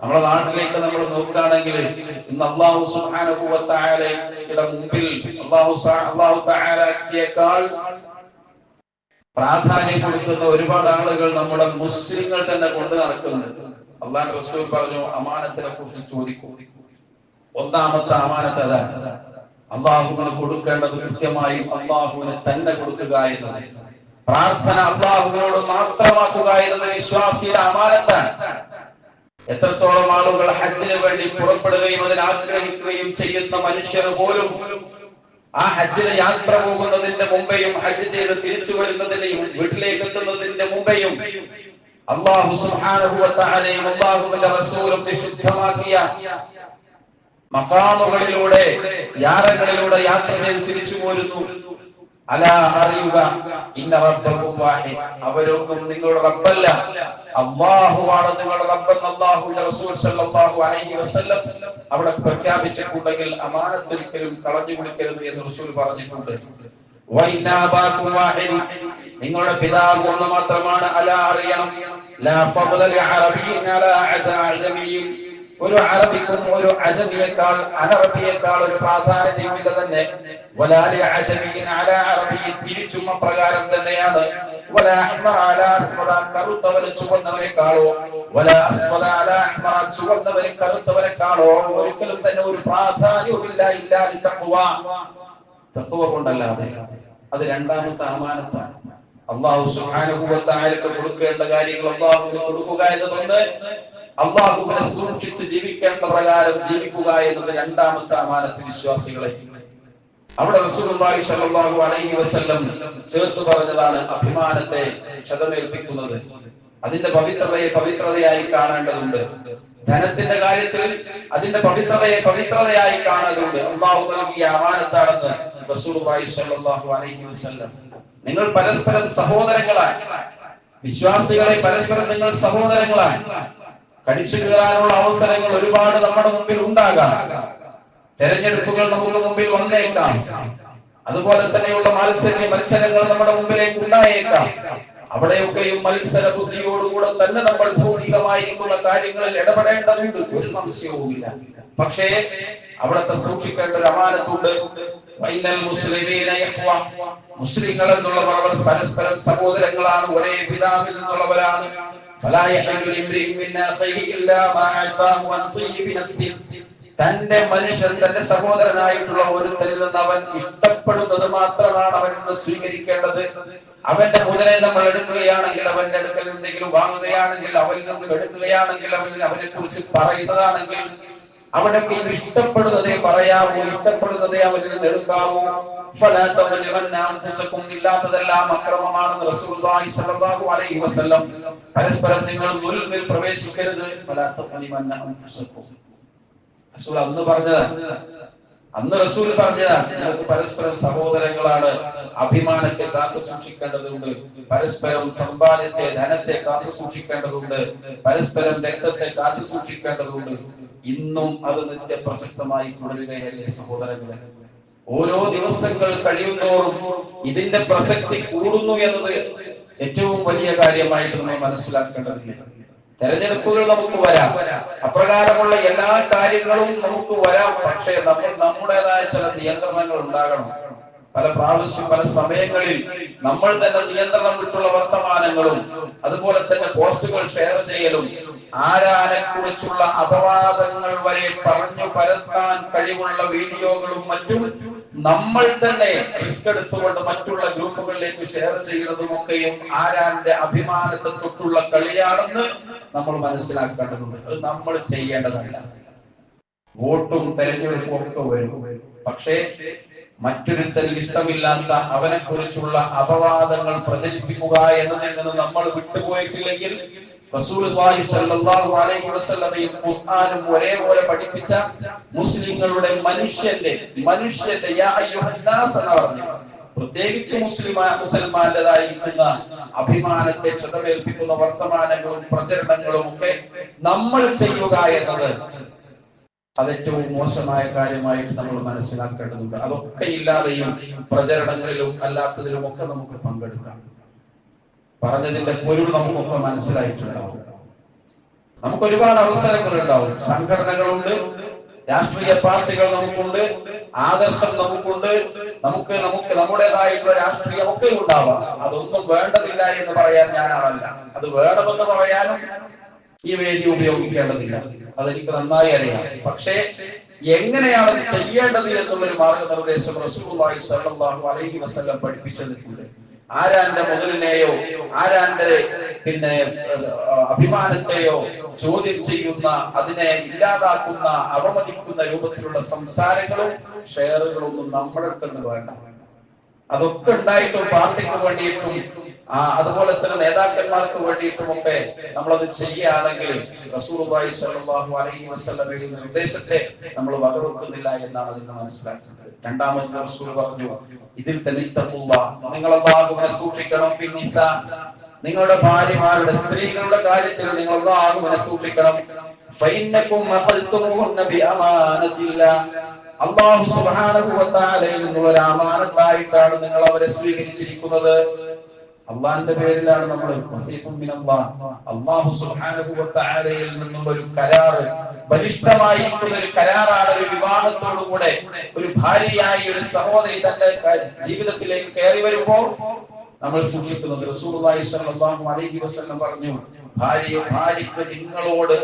S1: നമ്മുടെ നാട്ടിലേക്ക് നമ്മൾ നോക്കുകയാണെങ്കിൽ ഇന്ന് അല്ലാഹു സുബ്ഹാനഹു വ തആലയുടെ മുമ്പിൽ അല്ലാഹു തആലയേക്കാൾ പ്രാധാന്യം കൊടുക്കുന്ന ഒരുപാട് ആളുകൾ നമ്മുടെ മുസ്ലിങ്ങൾ തന്നെ കൊണ്ട് നടക്കുന്നുണ്ട്. അല്ലാഹുവിന്റെ റസൂൽ പറഞ്ഞു, അമാനത്തിനെ കുറിച്ച് ചോദിക്കും. ഒന്നാമത്തെ അമാനത്ത് അതാണ്, അല്ലാഹുവിന് കൊടുക്കേണ്ടത് കൃത്യമായി അല്ലാഹുവിന് തന്നെ കൊടുക്കുക എന്നത്, പ്രാർത്ഥന അല്ലാഹുവിനോട് മാത്രമാക്കുക എന്നത് വിശ്വാസിയുടെ അമാനത്താണ്. എത്രത്തോളം ആളുകൾ ഹജ്ജിന് വേണ്ടി പുറപ്പെടുകയും അതിന് ആഗ്രഹിക്കുകയും ചെയ്യുന്ന മനുഷ്യർ പോലും ആ ഹജ്ജിന് യാത്ര പോകുന്നതിന്റെ മുമ്പേയും ഹജ്ജ് ചെയ്ത് തിരിച്ചു വരുന്നതിന്റെയും വീട്ടിലേക്ക് എത്തുന്നതിന്റെ മുമ്പേയും അല്ലാഹു സുബ്ഹാനഹു വ തആലയും അല്ലാഹുവിന്റെ റസൂലും ശുദ്ധമാക്കിയ മഖാമുകളിലൂടെ യാറകളിലൂടെ യാത്ര ചെയ്ത് തിരിച്ചു പോരുന്നു. അലാ അറിയുക, ഇന്ന റബ്ബക്കും വാഹിദ്, അവരൊന്നും നിങ്ങളുടെ റബ്ബല്ല, അല്ലാഹുവാണ് നിങ്ങളുടെ റബ്ബെന്ന് അല്ലാഹുവിന്റെ റസൂൽ സല്ലല്ലാഹു അലൈഹി വസല്ലം അവിടെ പ്രഖ്യാപിച്ചിട്ടുണ്ടെങ്കിൽ അമാനത്ത് ഒരിക്കലും കളഞ്ഞു കുടിക്കരുത് എന്ന് റസൂൽ പറഞ്ഞിട്ടുണ്ട്. വ ഇന്ന അബാക്കും വാഹിദ്, നിങ്ങളുടെ പിതാവ് ഒന്ന് മാത്രമാണ്. അലാ അറിയണം, ലാ ഫദ്ല ലിഅറബിയ്യിൻ അലാ അജമിയ്യിൻ, ഒരു അറബിക്കും ഒരു അജമിയേക്കാൾ അനറബിയേക്കാൾ ഒരു പ്രാധാന്യതയുമില്ല തന്നെ. വലാ ലിഅജമിയ്യിൻ അലാ അറബിയ്യിൻ, തിരിച്ചും അപ്രകാരം തന്നെയാണ്. വലാ അഹ്മറ അലാ അസ്വദ, കറുത്തവന് ചുവന്നവനേക്കാളോ, വലാ അസ്വദ അലാ അഹ്മറ, ചുവന്നവന് കറുത്തവനേക്കാളോ ഒരിക്കലും തന്നെ ഒരു പ്രാധാന്യവുമില്ല. ഇല്ലാ ലിതഖ്വ, തഖ്വ കൊണ്ടല്ലാതെ. അത് രണ്ടാമത്തെ അമാനത്താണ്. അല്ലാഹു സുബ്ഹാനഹു വ തആലക്ക് കൊടുക്കേണ്ട കാര്യങ്ങൾ അല്ലാഹുവിന് കൊടുക്കുക എന്നതൊന്ന്, അല്ലാഹുവിനെ സൂക്ഷിച്ച് ജീവിക്കേണ്ട പ്രകാരം ജീവിക്കുക എന്നത് രണ്ടാമത്തെ അമാനത്ത്. വിശ്വാസികളെ അവിടെ റസൂലുള്ളാഹി സ്വല്ലല്ലാഹു അലൈഹി വസല്ലം ചേർത്ത് പറഞ്ഞതാണ് അഭിമാനത്തെ ക്ഷതമേൽപ്പിക്കുന്നത്. അതിന്റെ പവിത്രതയായി കാണേണ്ടതുണ്ട്. ധനത്തിന്റെ കാര്യത്തിൽ അതിന്റെ പവിത്രതയായി കാണാറുണ്ട്. അള്ളാഹു നൽകിയ അമാനത്താണെന്ന് റസൂലുള്ളാഹി സ്വല്ലല്ലാഹു അലൈഹി വസല്ലം. നിങ്ങൾ പരസ്പരം സഹോദരങ്ങളാണ്, വിശ്വാസികളെ പരസ്പരം നിങ്ങൾ സഹോദരങ്ങളാണ്. കടിച്ചു കയറാനുള്ള അവസരങ്ങൾ ഒരുപാട് നമ്മുടെ മുമ്പിൽ ഉണ്ടാകാം, തെരഞ്ഞെടുപ്പുകൾ നമുക്ക് മുമ്പിൽ വന്നേക്കാം, അതുപോലെ തന്നെയുള്ള മത്സരങ്ങൾ നമ്മുടെ മുമ്പിലേക്ക് ഉണ്ടായേക്കാം. അവിടെയൊക്കെയും മത്സര ബുദ്ധിയോടുകൂടെ തന്നെ നമ്മൾ ഭൗതികമായിരിക്കുന്ന കാര്യങ്ങളിൽ ഇടപെടേണ്ടതുണ്ട്, ഒരു സംശയവുമില്ല. പക്ഷേ അവിടത്തെ സൂക്ഷിക്കേണ്ട ഒരു അമാനത്തുണ്ട്. മുസ്ലിങ്ങൾ എന്നുള്ളവർ അവർ പരസ്പരം സഹോദരങ്ങളാണ്, ഒരേ പിതാവിൽ നിന്നുള്ളവരാണ്. തന്റെ മനുഷ്യൻ തന്റെ സഹോദരനായിട്ടുള്ള ഒരുത്തരിൽ നിന്ന് അവൻ ഇഷ്ടപ്പെടുന്നത് മാത്രമാണ് അവൻ ഇന്ന് സ്വീകരിക്കേണ്ടത്. അവന്റെ മുതലെ നമ്മൾ എടുക്കുകയാണെങ്കിൽ, അവന്റെ അടുക്കൽ എന്തെങ്കിലും വാങ്ങുകയാണെങ്കിൽ, അവനിൽ നിന്നും എടുക്കുകയാണെങ്കിൽ, അവനെ കുറിച്ച് പറയുന്നതാണെങ്കിൽ അവനൊക്കെ ഇഷ്ടപ്പെടുന്നതേ പറയാവൂ, ഇഷ്ടപ്പെടുന്നതേ അവനിൽ നിന്ന് എടുക്കാവൂ. ഇല്ലാത്തതെല്ലാം അക്രമമാണെന്ന് റസൂലുള്ളാഹി സ്വല്ലല്ലാഹു അലൈഹി വസല്ലം. പരസ്പരം നിങ്ങൾ ദുൽമിൽ പ്രവേശിക്കരുത്. അന്ന് റസൂൽ പറഞ്ഞതാണ്, നിങ്ങൾക്ക് പരസ്പരം സഹോദരങ്ങളാണ്, അഭിമാനത്തെ കാത്തു സൂക്ഷിക്കേണ്ടതുണ്ട്, പരസ്പരം സമ്പാദ്യത്തെ ധനത്തെ കാത്തു സൂക്ഷിക്കേണ്ടതുണ്ട്, പരസ്പരം രക്തത്തെ കാത്തു സൂക്ഷിക്കേണ്ടതുണ്ട്. ഇന്നും അത് നിത്യപ്രസക്തമായി തുടരുകയല്ലേ സഹോദരങ്ങളെ? ഓരോ ദിവസങ്ങൾ കഴിയുന്നതോറും ഇതിന്റെ പ്രസക്തി കൂടുന്നു എന്നത് ഏറ്റവും വലിയ കാര്യമായിട്ട് നമ്മൾ മനസ്സിലാക്കേണ്ടതില്ല. തെരഞ്ഞെടുപ്പുകൾ നമുക്ക് വരാം, അപ്രകാരമുള്ള എല്ലാ കാര്യങ്ങളും നമുക്ക് വരാം. പക്ഷേ നമ്മൾ നമ്മുടേതായ ചില നിയന്ത്രണങ്ങൾ ഉണ്ടാകണം. പല പ്രാവശ്യം പല സമയങ്ങളിൽ നമ്മൾ തന്നെ നിയന്ത്രണം വിട്ടുള്ള വർത്തമാനങ്ങളും അതുപോലെ തന്നെ പോസ്റ്റുകൾ ഷെയർ ചെയ്യലും ആരാനെ കുറിച്ചുള്ള അപവാദങ്ങൾ വരെ പറഞ്ഞു പരത്താൻ കഴിവുള്ള വീഡിയോകളും മറ്റും നമ്മൾ തന്നെ റിസ്ക് എടുത്തുകൊണ്ട് മറ്റുള്ള ഗ്രൂപ്പുകളിലേക്ക് ഷെയർ ചെയ്യുന്നതുമൊക്കെയും ആരാന്റെ അഭിമാനത്തെ തൊട്ടുള്ള കളിയാണെന്ന് നമ്മൾ മനസ്സിലാക്കേണ്ടതുണ്ട്. അത് നമ്മൾ ചെയ്യേണ്ടതല്ല. വോട്ടും തെരഞ്ഞെടുപ്പും ഒക്കെ വരും, പക്ഷേ മറ്റൊരുത്തരിൽ ഇഷ്ടമില്ലാത്ത അവനെ കുറിച്ചുള്ള അപവാദങ്ങൾ പ്രചരിപ്പിക്കുക എന്നതിൽ നിന്ന് നമ്മൾ വിട്ടുപോയിട്ടില്ലെങ്കിൽ റസൂലുള്ളാഹി സ്വല്ലല്ലാഹു അലൈഹി വസല്ലമയും ഖുർആനും ഒരേപോലെ പഠിപ്പിച്ച മുസ്ലിങ്ങളുടെ മനുഷ്യന്റെ യാ അയ്യുഹന്നാസ് എന്ന് പറഞ്ഞു, പ്രത്യേകിച്ച് മുസൽമാന്റേതായിരിക്കുന്ന അഭിമാനത്തെ ക്ഷതമേൽപ്പിക്കുന്ന വർത്തമാനങ്ങളും പ്രചരണങ്ങളും ഒക്കെ നമ്മൾ ചെയ്യുക എന്നത് അത് ഏറ്റവും മോശമായ കാര്യമായിട്ട് നമ്മൾ മനസ്സിലാക്കേണ്ടതുണ്ട്. അതൊക്കെ ഇല്ലാതെയും പ്രചരണങ്ങളിലും അല്ലാത്തതിലും ഒക്കെ നമുക്ക് പങ്കെടുക്കാം. പറഞ്ഞതിന്റെ പൊരുൾ നമുക്കൊക്കെ മനസ്സിലായിട്ടുണ്ടാവും. നമുക്ക് ഒരുപാട് അവസരങ്ങൾ ഉണ്ടാവും. സംഘടനകളുണ്ട്, രാഷ്ട്രീയ പാർട്ടികൾ നമുക്കുണ്ട്, ആദർശം നമുക്കുണ്ട്, നമുക്ക് നമ്മുടേതായിട്ടുള്ള രാഷ്ട്രീയം ഒക്കെ ഉണ്ടാവാം. അതൊന്നും വേണ്ടതില്ല എന്ന് പറയാൻ ഞാൻ ആളല്ല. അത് വേണമെന്ന് പറയാനും ഈ വേദി ഉപയോഗിക്കേണ്ടതില്ല, അതെനിക്ക് നന്നായി അറിയാം. പക്ഷേ എങ്ങനെയാണ് അത് ചെയ്യേണ്ടത് എന്നുള്ളൊരു മാർഗനിർദ്ദേശം റസൂലുള്ളാഹി സ്വല്ലല്ലാഹു അലൈഹി വസല്ലം പഠിപ്പിച്ചിട്ടുണ്ട്. ആരാന്റെ മുതലിനെയോ ആരാന്റെ അഭിമാനത്തെയോ ചോദ്യം ചെയ്യുന്ന, അതിനെ ഇല്ലാതാക്കുന്ന, അവമതിക്കുന്ന രൂപത്തിലുള്ള സംസാരങ്ങളും ഷെയറുകളും ഒന്നും നമ്മളെടുക്കുന്ന വേണ്ട. അതൊക്കെ ഉണ്ടായിട്ടും പാർട്ടിക്ക് വേണ്ടിയിട്ടും അതുപോലെ തന്നെ നേതാക്കന്മാർക്ക് വേണ്ടിയിട്ടും ഒക്കെ നമ്മളത് ചെയ്യുകയാണെങ്കിൽ റസൂലുള്ളാഹി സ്വല്ലല്ലാഹു അലൈഹി വസല്ലമയുടെ നിർദ്ദേശത്തെ നമ്മൾ വകവെക്കുന്നില്ല എന്നാണ് അതിന് മനസ്സിലാക്കുന്നത്. രണ്ടാമത് റസൂൽ പറഞ്ഞു, ഇതിൽ തന്നെ നിങ്ങൾ അല്ലാഹുവിനെ സൂക്ഷിക്കണം. ഫിന്നിസാ, നിങ്ങളുടെ ഭാര്യമാരുടെ സ്ത്രീകളുടെ കാര്യത്തിൽ നിങ്ങൾ അല്ലാഹുവിനെ സൂക്ഷിക്കണം. ഫഇന്നകും അഖൽതുമുഹുന്ന ബിഅമാനത്തില്ലാ, അല്ലാഹു സുബ്ഹാനഹു വ തആലയിൽ നിന്നുള്ള ഒരു അമാനത്തായിട്ടാണ് നിങ്ങൾ അവരെ സ്വീകരിച്ചിരിക്കുന്നത്. അള്ളാഹിന്റെ പേരിലാണ് നമ്മൾ അല്ലാഹു സുബ്ഹാനഹു വ തആലയിൽ നിന്നുള്ള ഒരു കരാറ്, ബലിഷ്ഠമായിരിക്കുന്ന ഒരു കരാറാണ്. ഒരു വിവാഹത്തോടുകൂടെ ഒരു ഭാര്യയായി ഒരു സഹോദരി തന്റെ ജീവിതത്തിലേക്ക് കയറി വരുമ്പോൾ നമ്മൾ സൂക്ഷിക്കുന്നത്. റസൂലുള്ളാഹി സ്വല്ലല്ലാഹു അലൈഹി വസല്ലം പറഞ്ഞു, ഭാര്യയ്ക്ക് നിങ്ങളോട്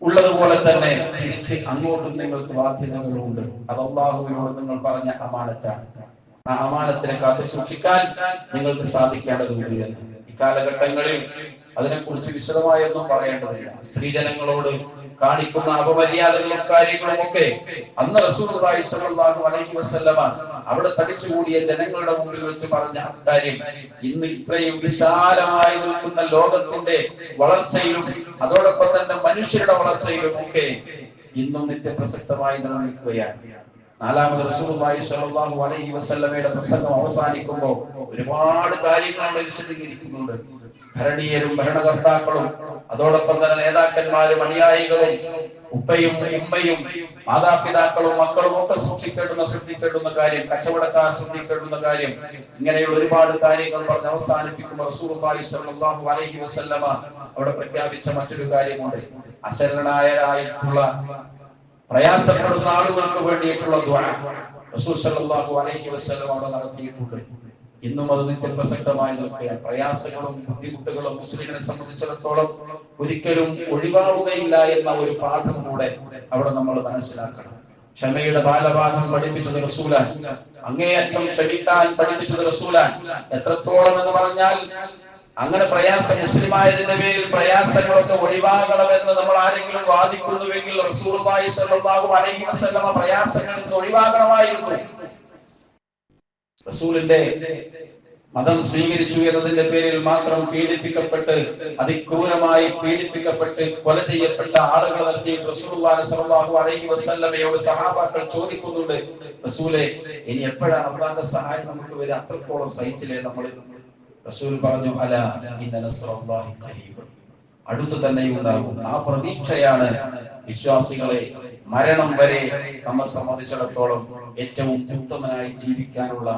S1: ഉള്ളതുപോലെ തന്നെ തിരിച്ച് അങ്ങോട്ടും നിങ്ങൾക്ക് ബാധ്യതകളുണ്ട്. അത് അല്ലാഹുവിനോട് നിങ്ങൾ പറഞ്ഞ അമാനത്താണ്. ആ അമാനത്തിനെ കാത്തു സൂക്ഷിക്കാൻ നിങ്ങൾക്ക് സാധിക്കേണ്ടതുണ്ട്. ഈ കാലഘട്ടങ്ങളിൽ അതിനെക്കുറിച്ച് വിശദമായൊന്നും പറയേണ്ടതില്ല. സ്ത്രീജനങ്ങളോട് കാണിക്കുന്ന അപമര്യാദകളും കാര്യങ്ങളും ഒക്കെ അന്ന് റസൂലുള്ളാഹി സ്വല്ലല്ലാഹു അലൈഹി വസല്ലമ അവിടെ തടിച്ചുകൂടിയ ജനങ്ങളുടെ മുമ്പിൽ വെച്ച് പറഞ്ഞ കാര്യം ഇന്ന് ഇത്രയും വിശാലമായി നിൽക്കുന്ന ലോകത്തിന്റെ വളർച്ചയിലും അതോടൊപ്പം തന്നെ മനുഷ്യരുടെ വളർച്ചയിലും ഒക്കെ ഇന്നും നിത്യപ്രസക്തമായി നിലനിൽക്കുകയാണ്. നാലാമത് റസൂലുള്ളാഹി സ്വല്ലല്ലാഹു അലൈഹി വസല്ലമയുടെ പ്രസംഗം അവസാനിക്കുമ്പോൾ ഒരുപാട് കാര്യങ്ങൾ അവിടെ വിശദീകരിക്കുന്നുണ്ട്. ഭരണീയരും ഭരണകർത്താക്കളും അതോടൊപ്പം തന്നെ നേതാക്കന്മാരും അനുയായികളും ഉപ്പയും ഉമ്മയും മാതാപിതാക്കളും മക്കളും ഒക്കെ ശ്രദ്ധിക്കേണ്ടുന്ന കാര്യം, കച്ചവടക്കാർ ശ്രദ്ധിക്കേണ്ടുന്ന കാര്യം, ഇങ്ങനെയുള്ള ഒരുപാട് കാര്യങ്ങൾ പറഞ്ഞ് അവസാനിപ്പിക്കുമ്പോൾ റസൂലുള്ളാഹി സ്വല്ലല്ലാഹു അലൈഹി വസല്ലമ അവിടെ പ്രഖ്യാപിച്ച മറ്റൊരു കാര്യമുണ്ട്. അശരണായരായിട്ടുള്ള പ്രയാസപ്പെടുന്ന ആളുകൾക്ക് വേണ്ടിയിട്ടുള്ള ദുആ റസൂൽ സ്വല്ലല്ലാഹു അലൈഹി വസല്ലമ അവിടെ നടത്തിയിട്ടുണ്ട്. ഇന്നും അത് നിത്യപ്രസക്തമായി നിൽക്കുകയാണ്. പ്രയാസങ്ങളും ബുദ്ധിമുട്ടുകളും മുസ്ലിമിനെ സംബന്ധിച്ചിടത്തോളം ഒരിക്കലും ഒഴിവാവുകയില്ല എന്ന ഒരു പാഠം കൂടെ അവിടെ നമ്മൾ മനസ്സിലാക്കണം. ക്ഷമയുടെ ബാലപാഠം പഠിപ്പിച്ചത് റസൂലാൻ, അങ്ങേയറ്റം ക്ഷമിക്കാൻ പഠിപ്പിച്ചത് റസൂലാൻ. എത്രത്തോളം എന്ന് പറഞ്ഞാൽ അങ്ങനെ മുസ്ലിമായതിന്റെ പേരിൽ പ്രയാസങ്ങളൊക്കെ ഒഴിവാകണമെന്ന് നമ്മൾ ആരെങ്കിലും വാദിക്കുന്നുവെങ്കിൽ റസൂലുള്ളാഹി സ്വല്ലല്ലാഹു അലൈഹി വസല്ലമ പ്രയാസങ്ങളിൽ നിന്ന് ഒഴിവാകണമായിരുന്നു. റസൂലിന്റെ മതം സ്വീകരിച്ചു എന്നതിന്റെ പേരിൽ മാത്രം പീഡിപ്പിക്കപ്പെട്ട് അതിക്രൂരമായി പീഡിപ്പിക്കപ്പെട്ട് കൊല ചെയ്യപ്പെട്ട ആളുകൾ നടത്തി റസൂലുള്ളാഹി സ്വല്ലല്ലാഹു അലൈഹി വസല്ലമയോട് സഹാബാക്കൾ ചോദിക്കുന്നുണ്ട്, റസൂലേ ഇനി എപ്പോഴാണ് അല്ലാഹുവിന്റെ സഹായം നമുക്ക് വരിക? അത്രത്തോളം സഹിച്ചില്ലേ നമ്മൾ? റസൂൽ പറഞ്ഞു, അലാ ഇന്ന നസ്റല്ലാഹി ഖരീബ്, അടുത്തു തന്നെ ഉണ്ടാകും. ആ പ്രതീക്ഷയാണ് വിശ്വാസികളെ മരണം വരെ നമ്മെ സംബന്ധിച്ചിടത്തോളം ഏറ്റവും ഉത്തമനായി ജീവിക്കാനുള്ള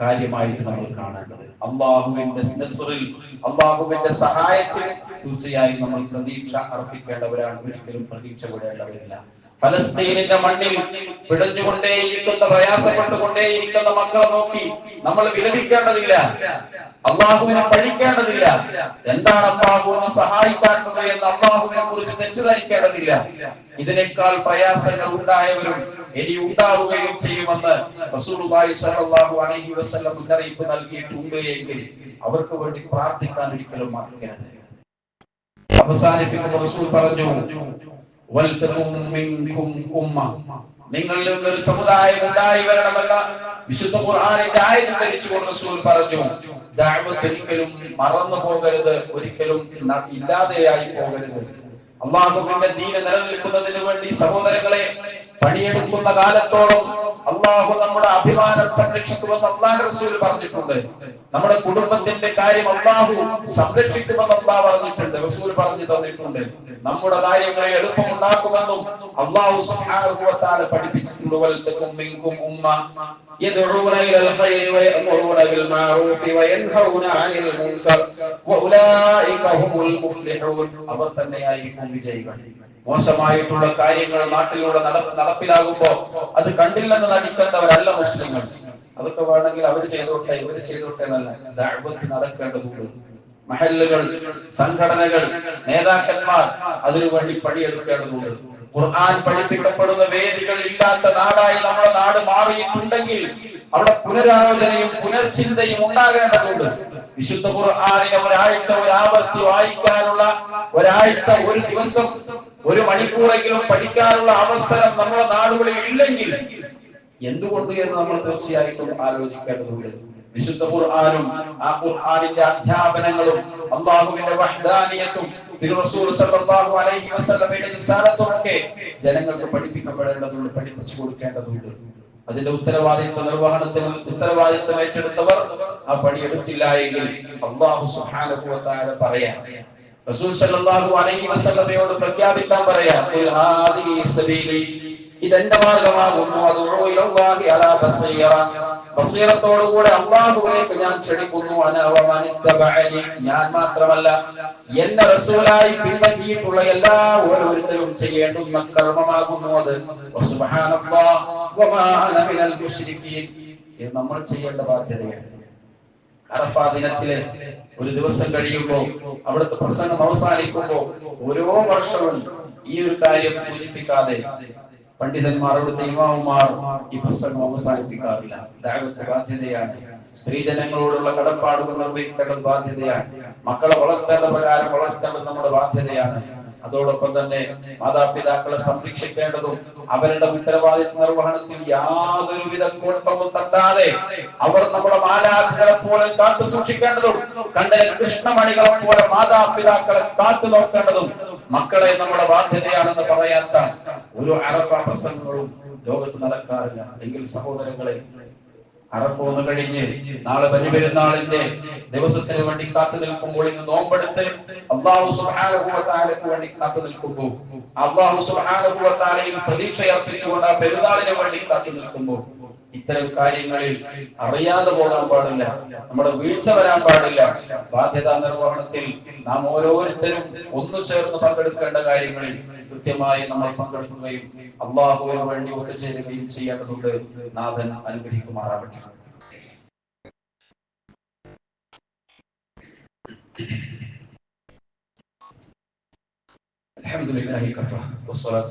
S1: കാര്യമായിട്ട് നമ്മൾ കാണേണ്ടത്. അള്ളാഹുവിന്റെ നസ്റിൽ, അള്ളാഹുവിന്റെ സഹായത്തിൽ തീർച്ചയായും നമ്മൾ പ്രതീക്ഷ അർപ്പിക്കേണ്ടവരാണ്. ഒരിക്കലും പ്രതീക്ഷ വിടേണ്ടവരില്ല. ഫലസ്തീനിന്റെ മണ്ണിൽ പിടഞ്ഞുകൊണ്ടേയിരിക്കുന്ന പ്രയാസപ്പെട്ടുകൊണ്ടേയിരിക്കുന്ന മക്കളെ നോക്കി നമ്മൾ വിലപിക്കേണ്ടതില്ല, അള്ളാഹുവിനെ പഴിക്കേണ്ടതില്ല. എന്താണ് അള്ളാഹുവിനെ സഹായിക്കാത്തത് എന്ന് അള്ളാഹുവിനെ കുറിച്ച് തെറ്റിദ്ധരിക്കേണ്ടതില്ല. ഇതിനേക്കാൾ പ്രയാസങ്ങൾ ഉണ്ടായവരും ഇനി ഉണ്ടാവുകയും ചെയ്യുമെന്ന് റസൂലുള്ളാഹി സ്വല്ലല്ലാഹു അലൈഹി വസല്ലം മുന്നറിയിപ്പ് നൽകിയിട്ടുണ്ട് എങ്കിൽ അവർക്ക് വേണ്ടി പ്രാർത്ഥിക്കാൻ ഒരിക്കലും മറക്കരുത്. അവസാനിപ്പിക്കുമ്പോൾ റസൂൽ പറഞ്ഞു, വൽതകും മിൻകും ഉമ്മ, നിങ്ങളിൽ നിന്നൊരു സമുദായം ഉണ്ടായി വരണമെന്ന വിശുദ്ധ ഖുർആനിന്റെ ആയത്ത് ധരിച്ചുകൊണ്ട് റസൂൽ പറഞ്ഞു. ദഅവത്ത് ഒരിക്കലും മറന്നു പോകരുത്, ഒരിക്കലും ഇല്ലാതെയായി പോകരുത്. അള്ളാഹുവിന്റെ ദീന് നിലനിൽക്കുന്നതിന് വേണ്ടി സഹോദരങ്ങളെ പണിയെടുക്കുന്ന കാലത്തോളം അള്ളാഹു നമ്മുടെ അഭിമാനം സംരക്ഷിക്കുമെന്ന് അള്ളാഹുവിന്റെ റസൂൽ പറഞ്ഞിട്ടുണ്ട്. നമ്മുടെ കുടുംബത്തിന്റെ കാര്യം അള്ളാഹു സംരക്ഷിക്കുമെന്ന് അള്ളാഹു പറഞ്ഞിട്ടുണ്ട്, റസൂൽ പറഞ്ഞു തന്നിട്ടുണ്ട്. നമ്മുടെ കാര്യങ്ങളെ എളുപ്പമുണ്ടാക്കുമെന്നും അള്ളാഹു സുബ്ഹാനഹു വ തആല പഠിപ്പിച്ചിട്ടുണ്ട്. വൽതകും മിൻകും ഉമ്മ യദ്ഊന ഇലൽ ഖൈരി വയഅ്മുറൂന ബിൽ മഅറൂഫി വയൻഹൗന അനിൽ മുൻകർ വഉലൈക ഹുമുൽ മുഫ്ലിഹൂൻ. അവർ തന്നെയായിരിക്കും വിജയികൾ. മോശമായിട്ടുള്ള കാര്യങ്ങൾ നാട്ടിലൂടെ നടപ്പിലാകുമ്പോ അത് കണ്ടില്ലെന്ന് നടിക്കേണ്ടവരല്ല മുസ്ലിങ്ങൾ. അതൊക്കെ വേണമെങ്കിൽ അവർ ചെയ്തോട്ടെ, ഇവർ ചെയ്തോട്ടെ എന്നല്ല, ദഅവത്ത് നടക്കേണ്ടതുണ്ട്. മഹല്ലുകൾ, സംഘടനകൾ, നേതാക്കന്മാർ അതിനുവേണ്ടി പണിയെടുക്കേണ്ടതുണ്ട്. ഖുർആൻ പഠിപ്പിക്കപ്പെടുന്ന വേദികൾ ഇല്ലാത്ത നാടായി നമ്മുടെ നാട് മാറിയിട്ടുണ്ടെങ്കിൽ അവിടെ പുനരാലോചനയും പുനർചിന്തയും ഉണ്ടാകേണ്ടതുണ്ട്. വിശുദ്ധ ഖുർആനിനെ ഒരാഴ്ച ഒരാവർത്തി വായിക്കാനുള്ള, ഒരാഴ്ച ഒരു ദിവസം ഒരു മണിക്കൂറെങ്കിലും പഠിക്കാനുള്ള അവസരം നമ്മുടെ നാടുകളിൽ ഇല്ലെങ്കിൽ എന്തുകൊണ്ട് എന്ന് നമ്മൾ തീർച്ചയായിട്ടും ആലോചിക്കേണ്ടതുണ്ട്. വിശുദ്ധ ഖുർആനും ആ ഖുർആനിന്റെ അധ്യാപനങ്ങളും അല്ലാഹുവിന്റെ വഹ്ദാനിയത്തും തിരുറസൂൽ സല്ലല്ലാഹു അലൈഹി വസല്ലമയുടെ റിസാലത്തും ഒക്കെ ജനങ്ങൾക്ക് പഠിപ്പിക്കപ്പെടേണ്ടതുണ്ട്, പഠിപ്പിച്ചു കൊടുക്കേണ്ടതുണ്ട്. അതിന്റെ ഉത്തരവാദിത്വം ഏറ്റെടുത്തവർ ആ പണിയെടുത്തില്ല എങ്കിൽ അല്ലാഹു സുബ്ഹാനഹു വ തആല പറയാം, റസൂൽ സല്ലല്ലാഹു അലൈഹി വസല്ലമയോട് പ്രഖ്യാപിക്കാൻ പറയാം, ഖുൽ ഹാദിഹി സബീലി, ഇതെന്റെ മാർഗമാകുന്നു, അദ്ഉ ഇലല്ലാഹി അലാ ബസീറ, ബസീറത്തോടുകൂടെ അല്ലാഹുവിലേക്ക് ഞാൻ ക്ഷണിക്കുന്നു, അന വ മനിത്തബഅനി, ഞാൻ മാത്രമല്ല എന്നെ റസൂലായി പിൻപറ്റിയിട്ടുള്ള എല്ലാ ഓരോരുത്തരും ചെയ്യേണ്ടുന്ന കർമ്മമാകുന്നു അത്. സുബ്ഹാനല്ലാഹ് വമാ അന മിനൽ മുശ്രികീൻ, ഇത് നമ്മൾ ചെയ്യേണ്ട ബാധ്യതയാണ്. അറഫാ ദിനത്തിലെ ഒരു ദിവസം കഴിയുമ്പോൾ അവിടുത്തെ പ്രസംഗം അവസാനിക്കുമ്പോൾ ഓരോ വർഷവും ഈ ഒരു കാര്യം സൂചിപ്പിക്കാതെ പണ്ഡിതന്മാർ, അവിടുത്തെ ഇമാമുമാർ ഈ പ്രസംഗം അവസാനിപ്പിക്കാറില്ല. ദഅവത്ത് ബാധ്യതയാണ്. സ്ത്രീജനങ്ങളോടുള്ള കടപ്പാടുകൾ നിർവഹിക്കേണ്ടത് ബാധ്യതയാണ്. മക്കളെ വളർത്തേണ്ട പ്രകാരം വളർത്തേണ്ടത് നമ്മുടെ ബാധ്യതയാണ്. അതോടൊപ്പം തന്നെ മാതാപിതാക്കളെ സംരക്ഷിക്കേണ്ടതും അവരുടെ ഉത്തരവാദിത്വ നിർവഹണത്തിൽ യാതൊരുവിധ കോട്ടവും തട്ടാതെ അവർ നമ്മുടെ മാലാഖകളെ പോലെ കാത്തു സൂക്ഷിക്കേണ്ടതും കണ്ണിലെ കൃഷ്ണമണികളെ പോലെ മാതാപിതാക്കളെ കാത്തു നോക്കേണ്ടതും മക്കളെ നമ്മുടെ ബാധ്യതയാണെന്ന് പറയാത്ത ഒരു അറഫ പ്രസംഗങ്ങളും ലോകത്ത് നടക്കാറില്ല. എങ്കിൽ സഹോദരങ്ങളെ, അറഫ ഒന്ന് കഴിഞ്ഞ് നാളെ ബലിപെരുന്നാളിന്റെ ദിവസത്തിന് വേണ്ടി കാത്തു നിൽക്കുമ്പോൾ, ഇന്ന് നോമ്പെടുത്ത് അല്ലാഹു സുബ്ഹാനഹു വ തആലയ്ക്ക് വേണ്ടി കാത്തു നിൽക്കുമ്പോൾ, അല്ലാഹു സുബ്ഹാനഹു വ തആലയിൽ പ്രതീക്ഷയർപ്പിച്ചുകൊണ്ട് ആ പെരുന്നാളിന് വേണ്ടി കാത്തു നിൽക്കുമ്പോൾ, ഇത്തരം കാര്യങ്ങളിൽ അറിയാതെ പോകാൻ പാടില്ല. നമ്മുടെ വീഴ്ച വരാൻ പാടില്ല. ബാധ്യതാ നിർവഹണത്തിൽ നാം ഓരോരുത്തരും ഒന്നു ചേർന്ന് പങ്കെടുക്കേണ്ട കാര്യങ്ങളിൽ കൃത്യമായി നമ്മൾ പങ്കെടുക്കുകയും അല്ലാഹുവിന് വേണ്ടി ഒത്തുചേരുകയും ചെയ്യേണ്ടതുണ്ട്. നാഥൻ അനുഗ്രഹിക്കുമാറാവട്ടെ. അൽഹംദുലില്ലാഹി കഫ വസ്സലാത്തു